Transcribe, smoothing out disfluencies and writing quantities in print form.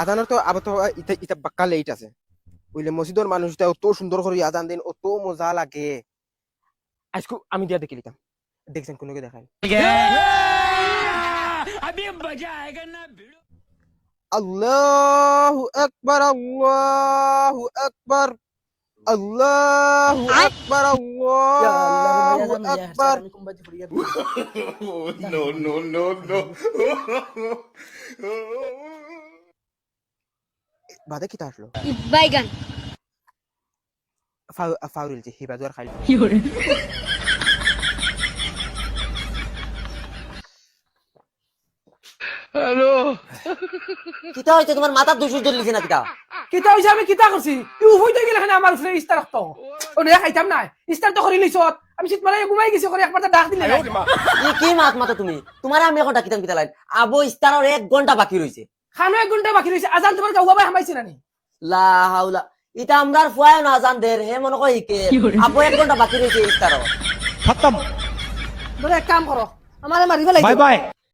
আজানের তো আবার তো ইটা ইটা বাক্কা লেট আছে বুঝলে মসজিদের মানুষটা অত সুন্দর করে আজান দেন অত মজা লাগে আজকে আমি দিয়া দেখে নিতাম দেখছেন কোনকে দেখাই আল্লাহু আকবার আল্লাহু আকবার আল্লাহু আকবার আল্লাহু আকবার No, no, no, no. বাদে কি আসলো বাইগান ফাউরিল যে হিবাজুয়ার খাইল কিতা হইছে তোমার মাথা দুশো জ্বলিছে না কিতা কিতা হইছে আমি কিতা করছি ইউ হইতে গেলে খানে আমার উপরে ইস্তার রাখতো ও নে খাইতাম না ইস্তার তো করি লইছত আমি শীত মানে ঘুমাই গেছি করে একবার ডাক দিলে কি মাত মাতো তুমি তোমার আমি এখন ডাকিতাম কিতা লাইন আবো ইস্তারের 1 ঘন্টা বাকি রইছে খানো 1 ঘন্টা বাকি রইছে আজান তোমার গাওয়া ভাই হামাইছে নানি লা হাওলা ইতা আমরার ফুয়ায় না আজান দের হে মনে কই কে আবো 1 ঘন্টা বাকি রইছে ইস্তারের বলে এক কাম করো আমারে মারিবে লাগবে বাই বাই